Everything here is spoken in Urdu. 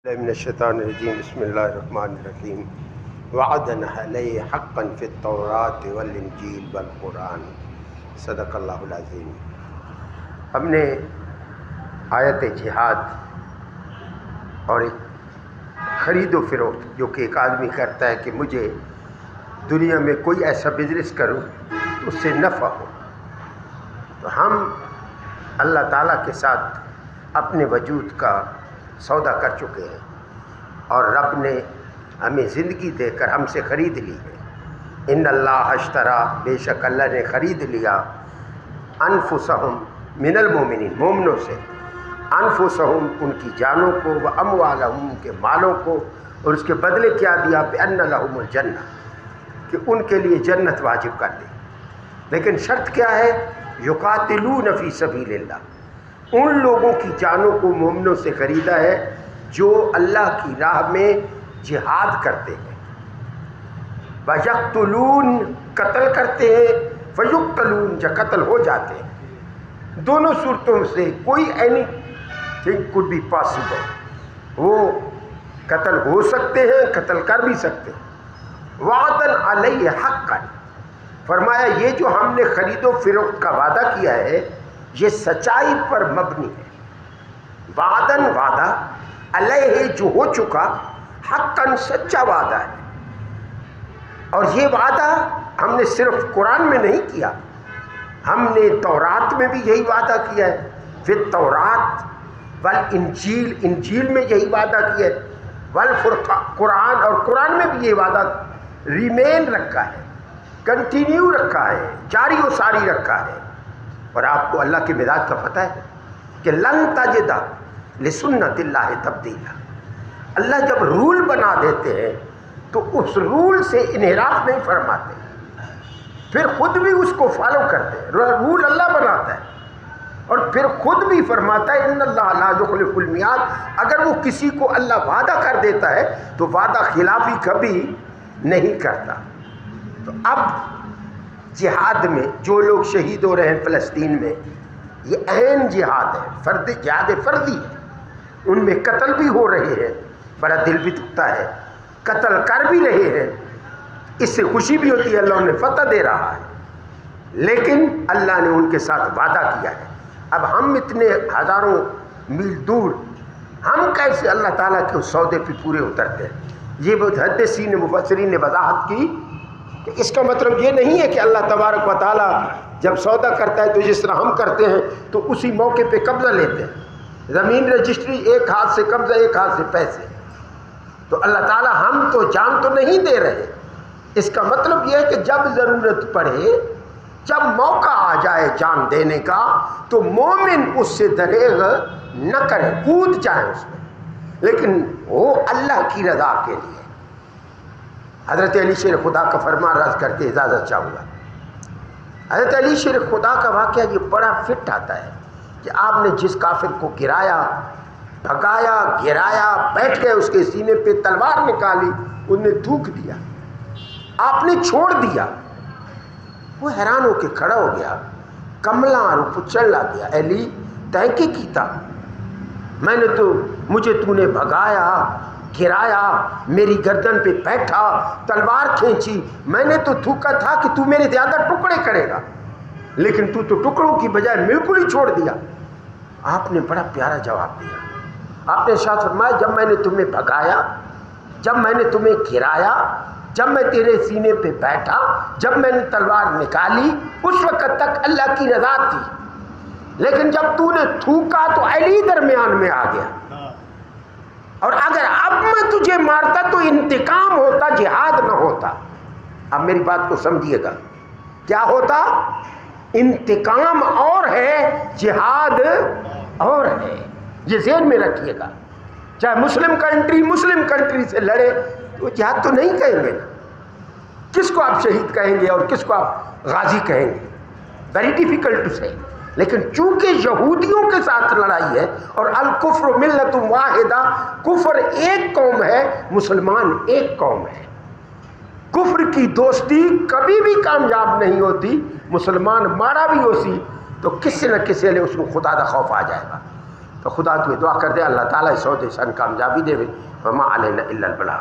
من الشیطان الرجیم بسم اللہ الرحمن الرحیم وعدنا علیہ حقا فی التوراۃ والانجیل والقرآن صدق اللہ العظیم۔ ہم نے آیت جہاد اور ایک خرید و فروخت جو کہ ایک آدمی کرتا ہے کہ مجھے دنیا میں کوئی ایسا بزنس کروں تو اس سے نفع ہو، تو ہم اللہ تعالیٰ کے ساتھ اپنے وجود کا سودا کر چکے ہیں اور رب نے ہمیں زندگی دے کر ہم سے خرید لی ہے۔ ان اللہ اشترا، بے شک اللہ نے خرید لیا انفسہم من المؤمنین، مومنوں سے، انفسہم ان کی جانوں کو، و اموالہم ان کے مالوں کو، اور اس کے بدلے کیا دیا؟ بأن لہم الجنہ، کہ ان کے لیے جنت واجب کر دی۔ لیکن شرط کیا ہے؟ یقاتلون فی سبیل اللہ، ان لوگوں کی جانوں کو مومنوں سے خریدا ہے جو اللہ کی راہ میں جہاد کرتے ہیں، وَيَقْتُلُونَ قتل کرتے ہیں، فَيُقْتَلُونَ جو قتل ہو جاتے ہیں۔ دونوں صورتوں سے کوئی anything could be possible, وہ قتل ہو سکتے ہیں، قتل کر بھی سکتے ہیں۔ وعدن علیہ حقا، فرمایا یہ جو ہم نے خرید و فروخت کا وعدہ کیا ہے یہ سچائی پر مبنی ہے۔ وعدن وعدہ، علیہ جو ہو چکا، حقاً سچا وعدہ ہے۔ اور یہ وعدہ ہم نے صرف قرآن میں نہیں کیا، ہم نے تورات میں بھی یہی وعدہ کیا ہے، پھر تورات والانجیل، انجیل میں یہی وعدہ کیا ہے، والفرقان قرآن، اور قرآن میں بھی یہ وعدہ ریمین رکھا ہے، کنٹینیو رکھا ہے، جاری و ساری رکھا ہے۔ اور آپ کو اللہ کے مزاج کا پتہ ہے کہ لن تجد لسنت اللہ تبدیلا، اللہ جب رول بنا دیتے ہیں تو اس رول سے انحراف نہیں فرماتے، پھر خود بھی اس کو فالو کرتے ہیں۔ رول اللہ بناتا ہے اور پھر خود بھی فرماتا ہے ان اللہ لا یخلف المیعاد، اگر وہ کسی کو اللہ وعدہ کر دیتا ہے تو وعدہ خلافی کبھی نہیں کرتا۔ تو اب جہاد میں جو لوگ شہید ہو رہے ہیں فلسطین میں، یہ عین جہاد ہے، جہاد فردی ہے، ان میں قتل بھی ہو رہے ہیں، بڑا دل بھی دکھتا ہے، قتل کر بھی رہے ہیں، اس سے خوشی بھی ہوتی ہے، اللہ انہیں فتح دے رہا ہے، لیکن اللہ نے ان کے ساتھ وعدہ کیا ہے۔ اب ہم اتنے ہزاروں میل دور، ہم کیسے اللہ تعالیٰ کے اس سودے پہ پورے اترتے ہیں؟ یہ محدثین مفسرین نے وضاحت کی کہ اس کا مطلب یہ نہیں ہے کہ اللہ تبارک و تعالیٰ جب سودا کرتا ہے تو جس طرح ہم کرتے ہیں تو اسی موقع پہ قبضہ لیتے ہیں، زمین رجسٹری ایک ہاتھ سے قبضہ، ایک ہاتھ سے پیسے، تو اللہ تعالیٰ ہم تو جان تو نہیں دے رہے، اس کا مطلب یہ ہے کہ جب ضرورت پڑے، جب موقع آ جائے جان دینے کا تو مومن اس سے دریغ نہ کرے، کود جائیں اس میں، لیکن وہ اللہ کی رضا کے لیے۔ حضرت علی شیر خدا کا فرمان رد کر کے اجازت چاہوں گا۔ حضرت علی شیر خدا کا واقعہ یہ بڑا فٹ آتا ہے کہ آپ نے جس کافر کو گرایا، بھگایا، گرایا، بیٹھ گئے اس کے سینے پہ تلوار نکالی، انہوں نے تھوک دیا، آپ نے چھوڑ دیا، وہ حیران ہو کے کھڑا ہو گیا، کملا اور پچھڑ لا گیا، علی تیں کی کیتا، میں نے تو، مجھے تو نے بھگایا، گرایا، میری گردن پہ بیٹھا، تلوار کھینچی، میں نے تو تھوکا تھا کہ تو میرے زیادہ ٹکڑے کرے گا، لیکن تو ٹکڑوں کی بجائے بالکل ہی چھوڑ دیا۔ آپ نے بڑا پیارا جواب دیا، آپ نے ارشاد فرمایا جب میں نے تمہیں بھگایا، جب میں نے تمہیں گرایا، جب میں تیرے سینے پہ بیٹھا، جب میں نے تلوار نکالی، اس وقت تک اللہ کی رضا تھی، لیکن جب تو نے تھوکا تو علی درمیان میں آ گیا، اور اگر اب میں تجھے مارتا تو انتقام ہوتا، جہاد نہ ہوتا۔ اب میری بات کو سمجھیے گا، کیا ہوتا؟ انتقام اور ہے، جہاد اور ہے، یہ ذہن میں رکھیے گا۔ چاہے مسلم کنٹری سے لڑے تو جہاد تو نہیں کہیں گے نا، کس کو آپ شہید کہیں گے اور کس کو آپ غازی کہیں گے؟ ویری ڈیفیکلٹ ٹو سے، لیکن چونکہ یہودیوں کے ساتھ لڑائی ہے اور الکفر ملت واحدہ، کفر ایک قوم ہے، مسلمان ایک قوم ہے، کفر کی دوستی کبھی بھی کامیاب نہیں ہوتی، مسلمان مارا بھی ہو سی تو کسی نہ کسی لیے اس کو خدا کا خوف آ جائے گا۔ تو تو خدا تو دعا کر دے اللہ تعالیٰ سو جیسن کامیابی دے وما علینا الا البلاغ.